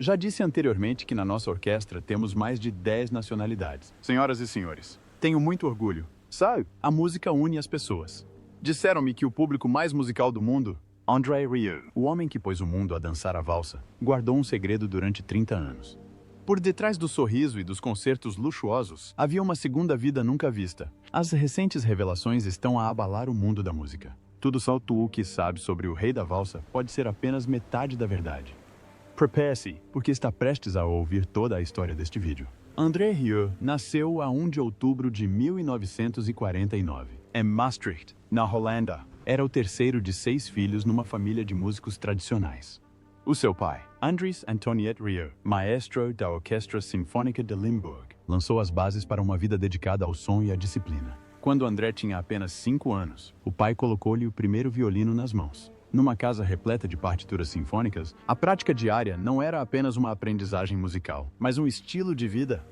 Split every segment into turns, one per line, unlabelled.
Já disse anteriormente que na nossa orquestra temos mais de 10 nacionalidades. Senhoras e senhores, tenho muito orgulho. Sabe, a música une as pessoas. Disseram-me que o público mais musical do mundo, André Rieu, o homem que pôs o mundo a dançar a valsa, guardou um segredo durante 30 anos. Por detrás do sorriso e dos concertos luxuosos, havia uma segunda vida nunca vista. As recentes revelações estão a abalar o mundo da música. Tudo só tu que sabe sobre o rei da valsa pode ser apenas metade da verdade. Prepare-se, porque está prestes a ouvir toda a história deste vídeo. André Rieu nasceu a 1 de outubro de 1949, em Maastricht, na Holanda. Era o terceiro de 6 filhos numa família de músicos tradicionais. O seu pai, Andries Antoniette Rieu, maestro da Orquestra Sinfônica de Limburg, lançou as bases para uma vida dedicada ao som e à disciplina. Quando André tinha apenas 5 anos, o pai colocou-lhe o primeiro violino nas mãos. Numa casa repleta de partituras sinfônicas, a prática diária não era apenas uma aprendizagem musical, mas um estilo de vida.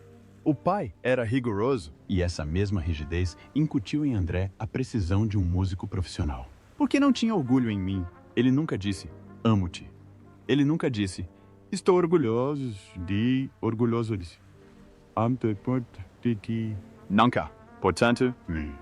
O pai era rigoroso, e essa mesma rigidez incutiu em André a precisão de um músico profissional. Porque não tinha orgulho em mim. Ele nunca disse, amo-te. Ele nunca disse, estou orgulhoso de... Amo-te por ti. Nunca. Portanto,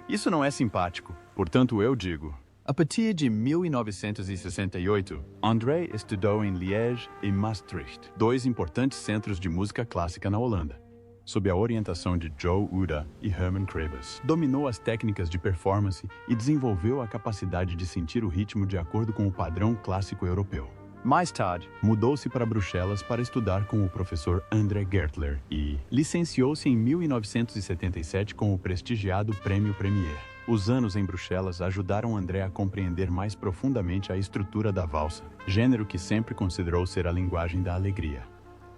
isso não é simpático. Portanto, eu digo... A partir de 1968, André estudou em Liège e Maastricht, 2 importantes centros de música clássica na Holanda. Sob a orientação de Joe Uda e Herman Krebs, dominou as técnicas de performance e desenvolveu a capacidade de sentir o ritmo de acordo com o padrão clássico europeu. Mais tarde, mudou-se para Bruxelas para estudar com o professor André Gertler e licenciou-se em 1977 com o prestigiado Prêmio Premier. Os anos em Bruxelas ajudaram André a compreender mais profundamente a estrutura da valsa, gênero que sempre considerou ser a linguagem da alegria.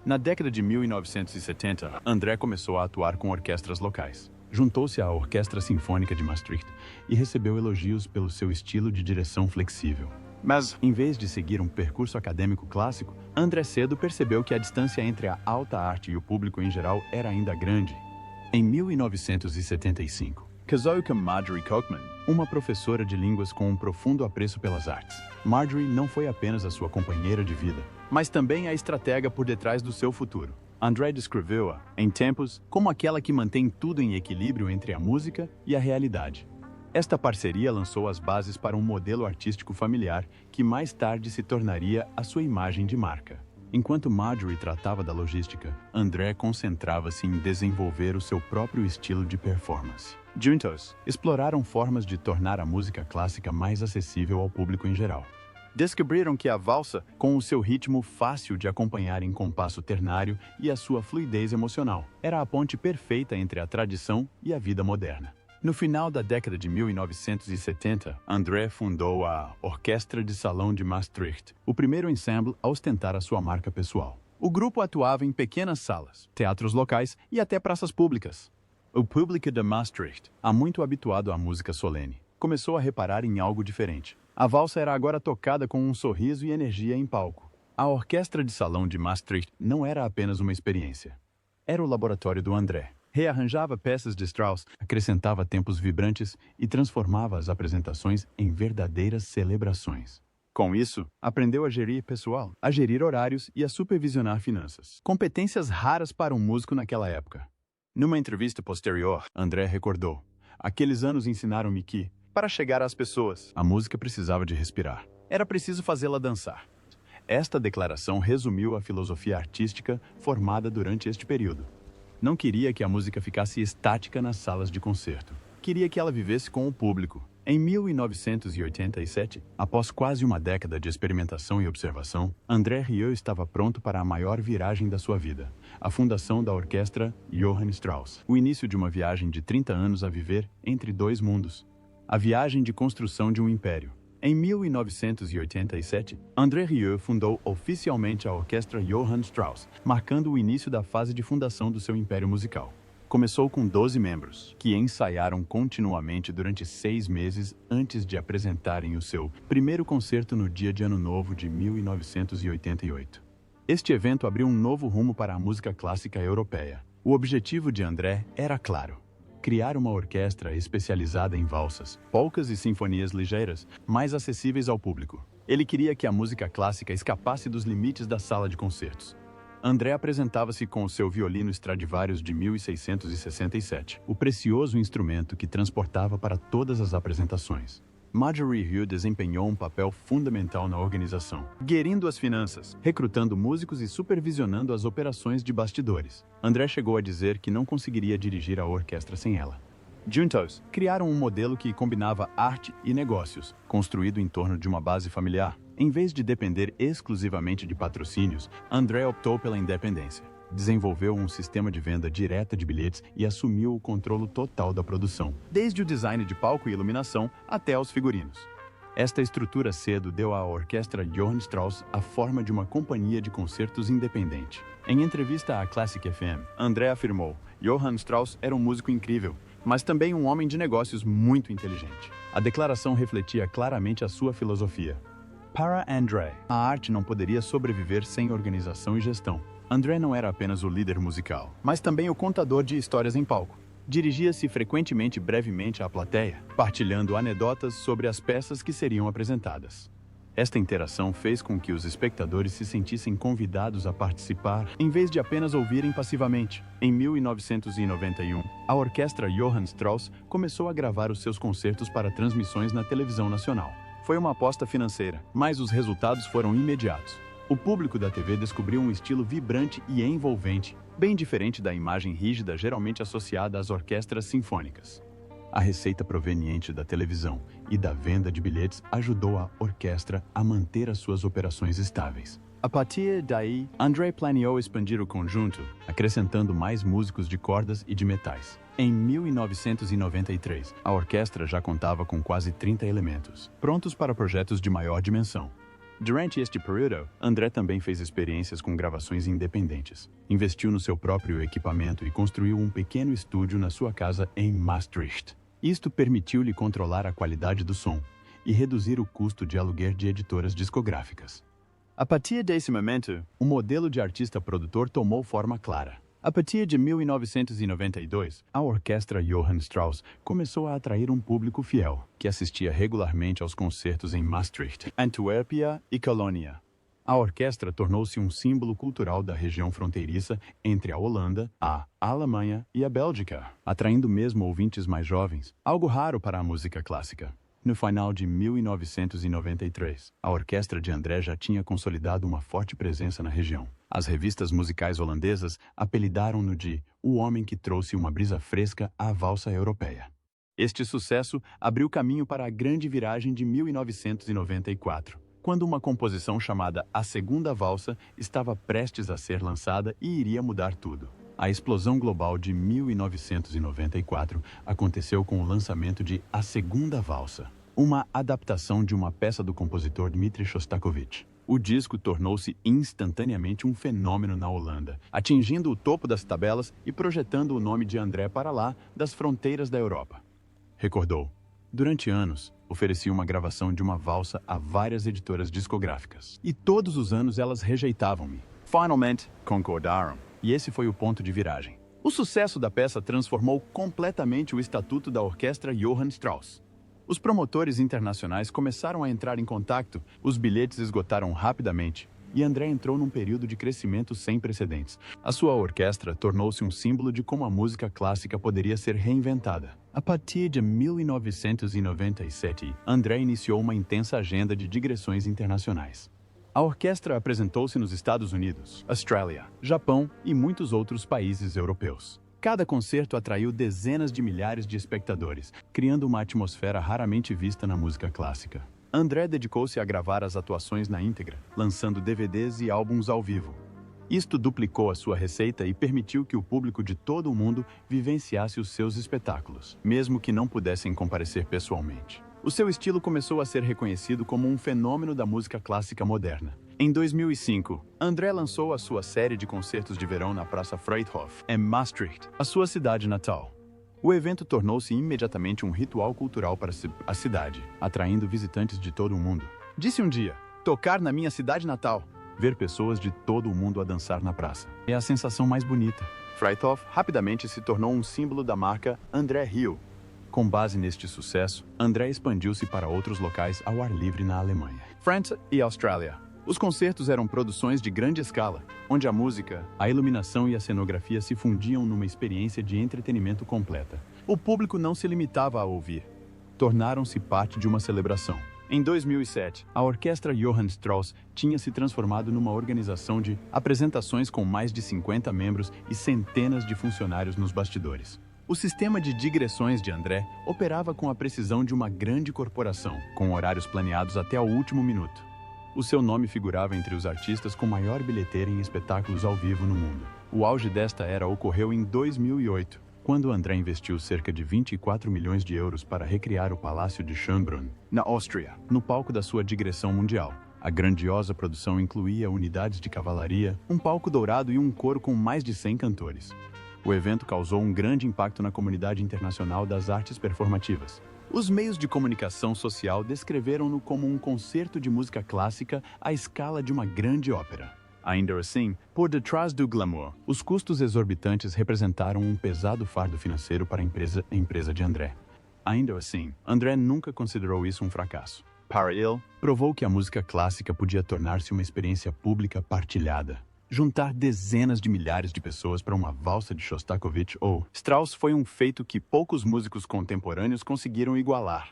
Na década de 1970, André começou a atuar com orquestras locais. Juntou-se à Orquestra Sinfônica de Maastricht e recebeu elogios pelo seu estilo de direção flexível. Mas, em vez de seguir um percurso acadêmico clássico, André cedo percebeu que a distância entre a alta arte e o público em geral era ainda grande. Em 1975, casou com Marjorie Kochman, uma professora de línguas com um profundo apreço pelas artes. Marjorie não foi apenas a sua companheira de vida, mas também a estratega por detrás do seu futuro. André descreveu-a, em tempos, como aquela que mantém tudo em equilíbrio entre a música e a realidade. Esta parceria lançou as bases para um modelo artístico familiar que mais tarde se tornaria a sua imagem de marca. Enquanto Marjorie tratava da logística, André concentrava-se em desenvolver o seu próprio estilo de performance. Juntos, exploraram formas de tornar a música clássica mais acessível ao público em geral. Descobriram que a valsa, com o seu ritmo fácil de acompanhar em compasso ternário e a sua fluidez emocional, era a ponte perfeita entre a tradição e a vida moderna. No final da década de 1970, André fundou a Orquestra de Salão de Maastricht, o primeiro ensemble a ostentar a sua marca pessoal. O grupo atuava em pequenas salas, teatros locais e até praças públicas. O público de Maastricht, há muito habituado à música solene, começou a reparar em algo diferente. A valsa era agora tocada com um sorriso e energia em palco. A Orquestra de Salão de Maastricht não era apenas uma experiência. Era o laboratório do André. Rearranjava peças de Strauss, acrescentava tempos vibrantes e transformava as apresentações em verdadeiras celebrações. Com isso, aprendeu a gerir pessoal, a gerir horários e a supervisionar finanças. Competências raras para um músico naquela época. Numa entrevista posterior, André recordou: aqueles anos ensinaram-me que, para chegar às pessoas, a música precisava de respirar. Era preciso fazê-la dançar. Esta declaração resumiu a filosofia artística formada durante este período. Não queria que a música ficasse estática nas salas de concerto. Queria que ela vivesse com o público. Em 1987, após quase uma década de experimentação e observação, André Rieu estava pronto para a maior viragem da sua vida, a fundação da Orquestra Johann Strauss. O início de uma viagem de 30 anos a viver entre 2 mundos. A viagem de construção de um império. Em 1987, André Rieu fundou oficialmente a Orquestra Johann Strauss, marcando o início da fase de fundação do seu império musical. Começou com 12 membros, que ensaiaram continuamente durante 6 meses antes de apresentarem o seu primeiro concerto no dia de Ano Novo de 1988. Este evento abriu um novo rumo para a música clássica europeia. O objetivo de André era claro: criar uma orquestra especializada em valsas, polcas e sinfonias ligeiras, mais acessíveis ao público. Ele queria que a música clássica escapasse dos limites da sala de concertos. André apresentava-se com o seu violino Stradivarius de 1667, o precioso instrumento que transportava para todas as apresentações. Marjorie Hill desempenhou um papel fundamental na organização, gerindo as finanças, recrutando músicos e supervisionando as operações de bastidores. André chegou a dizer que não conseguiria dirigir a orquestra sem ela. Juntos, criaram um modelo que combinava arte e negócios, construído em torno de uma base familiar. Em vez de depender exclusivamente de patrocínios, André optou pela independência. Desenvolveu um sistema de venda direta de bilhetes e assumiu o controle total da produção, desde o design de palco e iluminação até aos figurinos. Esta estrutura cedo deu à orquestra Johann Strauss a forma de uma companhia de concertos independente. Em entrevista à Classic FM, André afirmou: Johann Strauss era um músico incrível, mas também um homem de negócios muito inteligente. A declaração refletia claramente a sua filosofia. Para André, a arte não poderia sobreviver sem organização e gestão. André não era apenas o líder musical, mas também o contador de histórias em palco. Dirigia-se frequentemente brevemente à plateia, partilhando anedotas sobre as peças que seriam apresentadas. Esta interação fez com que os espectadores se sentissem convidados a participar, em vez de apenas ouvirem passivamente. Em 1991, a orquestra Johann Strauss começou a gravar os seus concertos para transmissões na televisão nacional. Foi uma aposta financeira, mas os resultados foram imediatos. O público da TV descobriu um estilo vibrante e envolvente, bem diferente da imagem rígida geralmente associada às orquestras sinfônicas. A receita proveniente da televisão e da venda de bilhetes ajudou a orquestra a manter as suas operações estáveis. A partir daí, André planeou expandir o conjunto, acrescentando mais músicos de cordas e de metais. Em 1993, a orquestra já contava com quase 30 elementos, prontos para projetos de maior dimensão. Durante este período, André também fez experiências com gravações independentes. Investiu no seu próprio equipamento e construiu um pequeno estúdio na sua casa em Maastricht. Isto permitiu-lhe controlar a qualidade do som e reduzir o custo de aluguer de editoras discográficas. A partir desse momento, o modelo de artista-produtor tomou forma clara. A partir de 1992, a orquestra Johann Strauss começou a atrair um público fiel, que assistia regularmente aos concertos em Maastricht, Antuérpia e Colônia. A orquestra tornou-se um símbolo cultural da região fronteiriça entre a Holanda, a Alemanha e a Bélgica, atraindo mesmo ouvintes mais jovens, algo raro para a música clássica. No final de 1993, a orquestra de André já tinha consolidado uma forte presença na região. As revistas musicais holandesas apelidaram-no de "o homem que trouxe uma brisa fresca à valsa europeia". Este sucesso abriu caminho para a grande viragem de 1994, quando uma composição chamada A Segunda Valsa estava prestes a ser lançada e iria mudar tudo. A explosão global de 1994 aconteceu com o lançamento de A Segunda Valsa, uma adaptação de uma peça do compositor Dmitri Shostakovich. O disco tornou-se instantaneamente um fenômeno na Holanda, atingindo o topo das tabelas e projetando o nome de André para lá das fronteiras da Europa. Recordou: durante anos, ofereci uma gravação de uma valsa a várias editoras discográficas, e todos os anos elas rejeitavam-me. Finalmente, concordaram. E esse foi o ponto de viragem. O sucesso da peça transformou completamente o estatuto da orquestra Johann Strauss. Os promotores internacionais começaram a entrar em contato, os bilhetes esgotaram rapidamente, e André entrou num período de crescimento sem precedentes. A sua orquestra tornou-se um símbolo de como a música clássica poderia ser reinventada. A partir de 1997, André iniciou uma intensa agenda de digressões internacionais. A orquestra apresentou-se nos Estados Unidos, Austrália, Japão e muitos outros países europeus. Cada concerto atraiu dezenas de milhares de espectadores, criando uma atmosfera raramente vista na música clássica. André dedicou-se a gravar as atuações na íntegra, lançando DVDs e álbuns ao vivo. Isto duplicou a sua receita e permitiu que o público de todo o mundo vivenciasse os seus espetáculos, mesmo que não pudessem comparecer pessoalmente. O seu estilo começou a ser reconhecido como um fenômeno da música clássica moderna. Em 2005, André lançou a sua série de concertos de verão na Praça Fruithof, em Maastricht, a sua cidade natal. O evento tornou-se imediatamente um ritual cultural para a cidade, atraindo visitantes de todo o mundo. Disse um dia: tocar na minha cidade natal. Ver pessoas de todo o mundo a dançar na praça é a sensação mais bonita. Fruithof rapidamente se tornou um símbolo da marca André Hill. Com base neste sucesso, André expandiu-se para outros locais ao ar livre na Alemanha, França e Austrália. Os concertos eram produções de grande escala, onde a música, a iluminação e a cenografia se fundiam numa experiência de entretenimento completa. O público não se limitava a ouvir. Tornaram-se parte de uma celebração. Em 2007, a Orquestra Johann Strauss tinha se transformado numa organização de apresentações com mais de 50 membros e centenas de funcionários nos bastidores. O sistema de digressões de André operava com a precisão de uma grande corporação, com horários planeados até ao último minuto. O seu nome figurava entre os artistas com maior bilheteria em espetáculos ao vivo no mundo. O auge desta era ocorreu em 2008, quando André investiu cerca de 24 milhões de euros para recriar o Palácio de Schönbrunn, na Áustria, no palco da sua digressão mundial. A grandiosa produção incluía unidades de cavalaria, um palco dourado e um coro com mais de 100 cantores. O evento causou um grande impacto na comunidade internacional das artes performativas. Os meios de comunicação social descreveram-no como um concerto de música clássica à escala de uma grande ópera. Ainda assim, por detrás do glamour, os custos exorbitantes representaram um pesado fardo financeiro para a empresa de André. Ainda assim, André nunca considerou isso um fracasso. Para ele, provou que a música clássica podia tornar-se uma experiência pública partilhada. Juntar dezenas de milhares de pessoas para uma valsa de Shostakovich ou Strauss foi um feito que poucos músicos contemporâneos conseguiram igualar.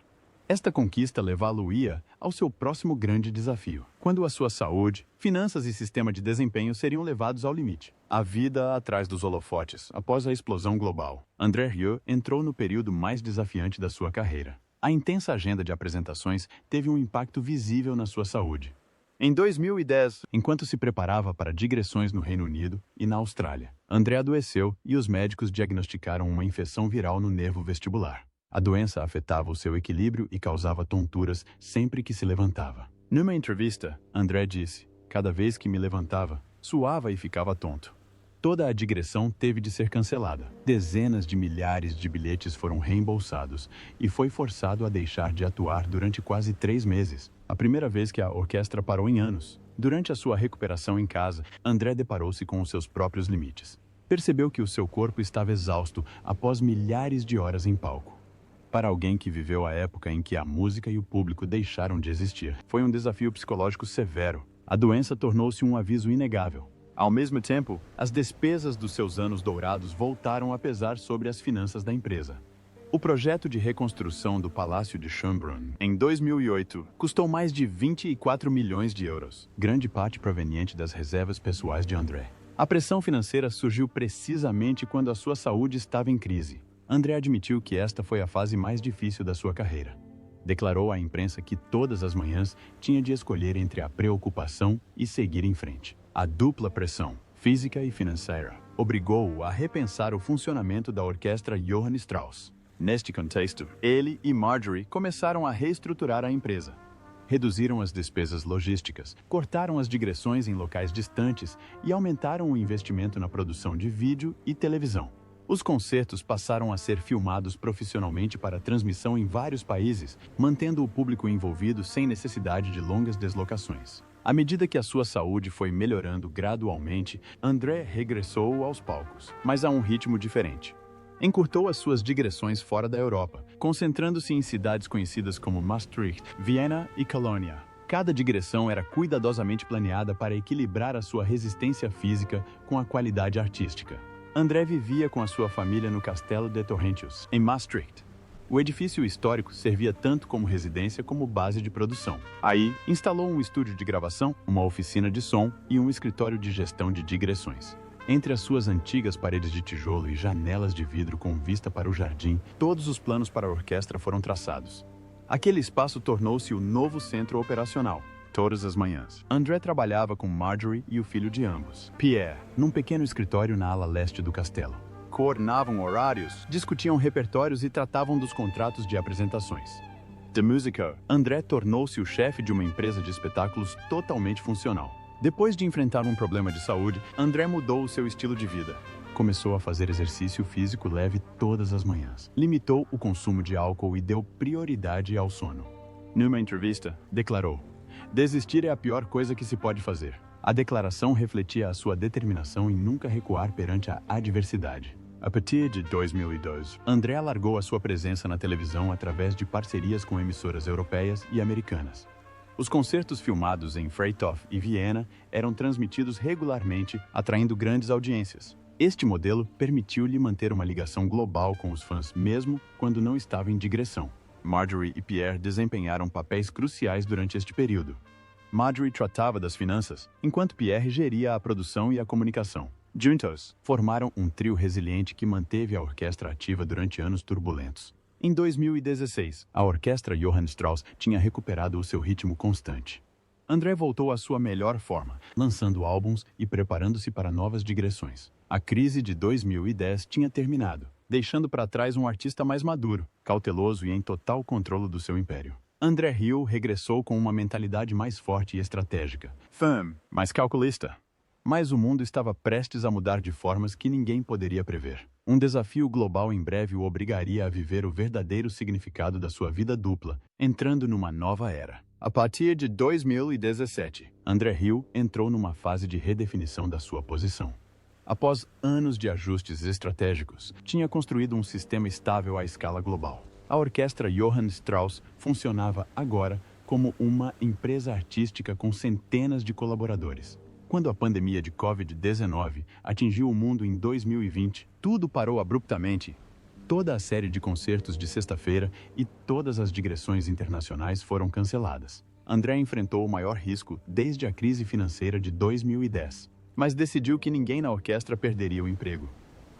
Esta conquista levá-lo-ia ao seu próximo grande desafio, quando a sua saúde, finanças e sistema de desempenho seriam levados ao limite. A vida atrás dos holofotes, após a explosão global. André Rieu entrou no período mais desafiante da sua carreira. A intensa agenda de apresentações teve um impacto visível na sua saúde. Em 2010, enquanto se preparava para digressões no Reino Unido e na Austrália, André adoeceu e os médicos diagnosticaram uma infecção viral no nervo vestibular. A doença afetava o seu equilíbrio e causava tonturas sempre que se levantava. Numa entrevista, André disse: "Cada vez que me levantava, suava e ficava tonto." Toda a digressão teve de ser cancelada. Dezenas de milhares de bilhetes foram reembolsados e foi forçado a deixar de atuar durante quase 3 meses. A primeira vez que a orquestra parou em anos. Durante a sua recuperação em casa, André deparou-se com os seus próprios limites. Percebeu que o seu corpo estava exausto após milhares de horas em palco. Para alguém que viveu a época em que a música e o público deixaram de existir, foi um desafio psicológico severo. A doença tornou-se um aviso inegável. Ao mesmo tempo, as despesas dos seus anos dourados voltaram a pesar sobre as finanças da empresa. O projeto de reconstrução do Palácio de Schönbrunn, em 2008, custou mais de 24 milhões de euros, grande parte proveniente das reservas pessoais de André. A pressão financeira surgiu precisamente quando a sua saúde estava em crise. André admitiu que esta foi a fase mais difícil da sua carreira. Declarou à imprensa que todas as manhãs tinha de escolher entre a preocupação e seguir em frente. A dupla pressão, física e financeira, obrigou-o a repensar o funcionamento da orquestra Johann Strauss. Neste contexto, ele e Marjorie começaram a reestruturar a empresa. Reduziram as despesas logísticas, cortaram as digressões em locais distantes e aumentaram o investimento na produção de vídeo e televisão. Os concertos passaram a ser filmados profissionalmente para transmissão em vários países, mantendo o público envolvido sem necessidade de longas deslocações. À medida que a sua saúde foi melhorando gradualmente, André regressou aos palcos, mas a um ritmo diferente. Encurtou as suas digressões fora da Europa, concentrando-se em cidades conhecidas como Maastricht, Viena e Colônia. Cada digressão era cuidadosamente planeada para equilibrar a sua resistência física com a qualidade artística. André vivia com a sua família no Castelo de Torrentius, em Maastricht. O edifício histórico servia tanto como residência como base de produção. Aí, instalou um estúdio de gravação, uma oficina de som e um escritório de gestão de digressões. Entre as suas antigas paredes de tijolo e janelas de vidro com vista para o jardim, todos os planos para a orquestra foram traçados. Aquele espaço tornou-se o novo centro operacional. Todas as manhãs, André trabalhava com Marjorie e o filho de ambos, Pierre, num pequeno escritório na ala leste do castelo. Coordenavam horários, discutiam repertórios e tratavam dos contratos de apresentações. De música, André tornou-se o chefe de uma empresa de espetáculos totalmente funcional. Depois de enfrentar um problema de saúde, André mudou o seu estilo de vida. Começou a fazer exercício físico leve todas as manhãs. Limitou o consumo de álcool e deu prioridade ao sono. Numa entrevista, declarou: "Desistir é a pior coisa que se pode fazer." A declaração refletia a sua determinação em nunca recuar perante a adversidade. A partir de 2012, André alargou a sua presença na televisão através de parcerias com emissoras europeias e americanas. Os concertos filmados em Freythof e Viena eram transmitidos regularmente, atraindo grandes audiências. Este modelo permitiu-lhe manter uma ligação global com os fãs mesmo quando não estava em digressão. Marjorie e Pierre desempenharam papéis cruciais durante este período. Marjorie tratava das finanças, enquanto Pierre geria a produção e a comunicação. Juntos, formaram um trio resiliente que manteve a orquestra ativa durante anos turbulentos. Em 2016, a orquestra Johann Strauss tinha recuperado o seu ritmo constante. André voltou à sua melhor forma, lançando álbuns e preparando-se para novas digressões. A crise de 2010 tinha terminado, deixando para trás um artista mais maduro, cauteloso e em total controle do seu império. André Hill regressou com uma mentalidade mais forte e estratégica, firme, mais calculista. Mas o mundo estava prestes a mudar de formas que ninguém poderia prever. Um desafio global em breve o obrigaria a viver o verdadeiro significado da sua vida dupla, entrando numa nova era. A partir de 2017, André Hill entrou numa fase de redefinição da sua posição. Após anos de ajustes estratégicos, tinha construído um sistema estável à escala global. A orquestra Johann Strauss funcionava agora como uma empresa artística com centenas de colaboradores. Quando a pandemia de Covid-19 atingiu o mundo em 2020, tudo parou abruptamente. Toda a série de concertos de sexta-feira e todas as digressões internacionais foram canceladas. André enfrentou o maior risco desde a crise financeira de 2010, mas decidiu que ninguém na orquestra perderia o emprego.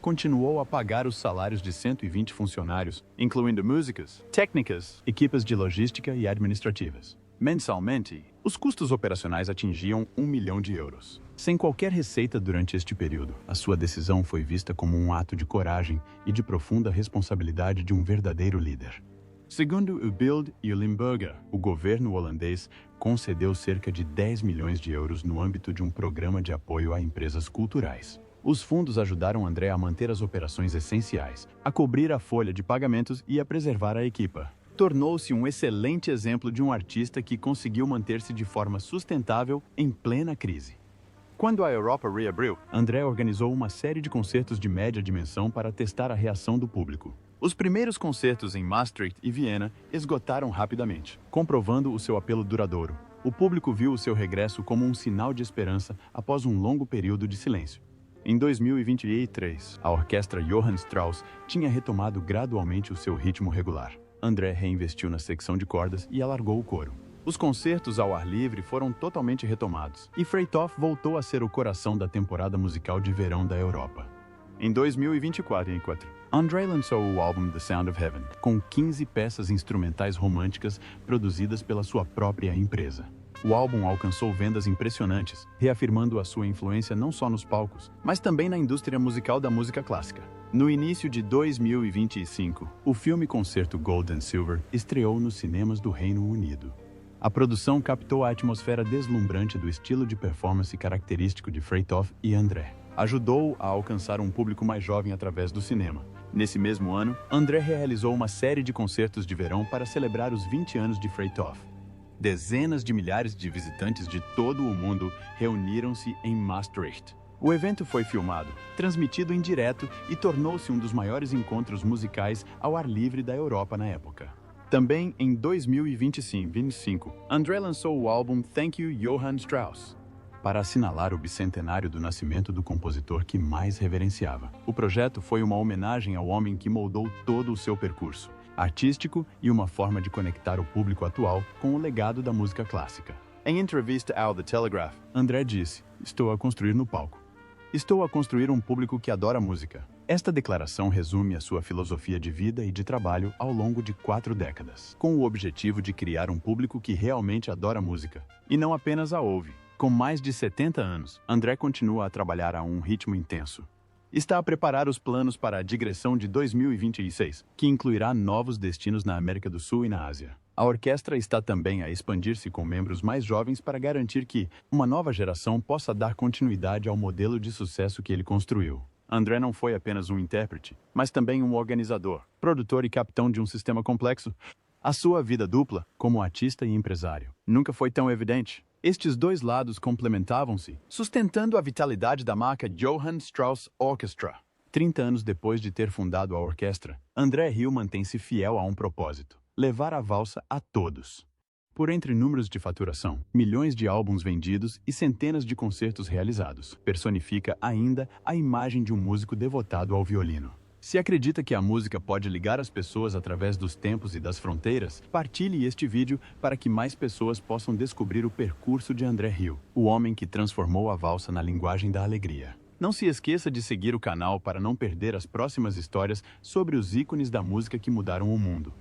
Continuou a pagar os salários de 120 funcionários, incluindo músicos, técnicas, equipes de logística e administrativas. Mensalmente, os custos operacionais atingiam 1 milhão de euros. Sem qualquer receita durante este período, a sua decisão foi vista como um ato de coragem e de profunda responsabilidade de um verdadeiro líder. Segundo o Bild e o Limburger, o governo holandês concedeu cerca de 10 milhões de euros no âmbito de um programa de apoio a empresas culturais. Os fundos ajudaram André a manter as operações essenciais, a cobrir a folha de pagamentos e a preservar a equipa. Tornou-se um excelente exemplo de um artista que conseguiu manter-se de forma sustentável em plena crise. Quando a Europa reabriu, André organizou uma série de concertos de média dimensão para testar a reação do público. Os primeiros concertos em Maastricht e Viena esgotaram rapidamente, comprovando o seu apelo duradouro. O público viu o seu regresso como um sinal de esperança após um longo período de silêncio. Em 2023, a orquestra Johann Strauss tinha retomado gradualmente o seu ritmo regular. André reinvestiu na secção de cordas e alargou o coro. Os concertos ao ar livre foram totalmente retomados, e Freythof voltou a ser o coração da temporada musical de verão da Europa. Em 2024, André lançou o álbum The Sound of Heaven, com 15 peças instrumentais românticas produzidas pela sua própria empresa. O álbum alcançou vendas impressionantes, reafirmando a sua influência não só nos palcos, mas também na indústria musical da música clássica. No início de 2025, o filme concerto Gold and Silver estreou nos cinemas do Reino Unido. A produção captou a atmosfera deslumbrante do estilo de performance característico de Freythof e André. Ajudou a alcançar um público mais jovem através do cinema. Nesse mesmo ano, André realizou uma série de concertos de verão para celebrar os 20 anos de Freythof. Dezenas de milhares de visitantes de todo o mundo reuniram-se em Maastricht. O evento foi filmado, transmitido em direto e tornou-se um dos maiores encontros musicais ao ar livre da Europa na época. Também em 2025, André lançou o álbum Thank You Johann Strauss, para assinalar o bicentenário do nascimento do compositor que mais reverenciava. O projeto foi uma homenagem ao homem que moldou todo o seu percurso artístico e uma forma de conectar o público atual com o legado da música clássica. Em entrevista ao The Telegraph, André disse: "Estou a construir no palco. Estou a construir um público que adora música." Esta declaração resume a sua filosofia de vida e de trabalho ao longo de 4 décadas, com o objetivo de criar um público que realmente adora música, e não apenas a ouve. Com mais de 70 anos, André continua a trabalhar a um ritmo intenso. Está a preparar os planos para a digressão de 2026, que incluirá novos destinos na América do Sul e na Ásia. A orquestra está também a expandir-se com membros mais jovens para garantir que uma nova geração possa dar continuidade ao modelo de sucesso que ele construiu. André não foi apenas um intérprete, mas também um organizador, produtor e capitão de um sistema complexo. A sua vida dupla, como artista e empresário, nunca foi tão evidente. Estes dois lados complementavam-se, sustentando a vitalidade da marca Johann Strauss Orchestra. 30 anos depois de ter fundado a orquestra, André Hill mantém-se fiel a um propósito: levar a valsa a todos. Por entre números de faturação, milhões de álbuns vendidos e centenas de concertos realizados, personifica ainda a imagem de um músico devotado ao violino. Se acredita que a música pode ligar as pessoas através dos tempos e das fronteiras, partilhe este vídeo para que mais pessoas possam descobrir o percurso de André Rieu, o homem que transformou a valsa na linguagem da alegria. Não se esqueça de seguir o canal para não perder as próximas histórias sobre os ícones da música que mudaram o mundo.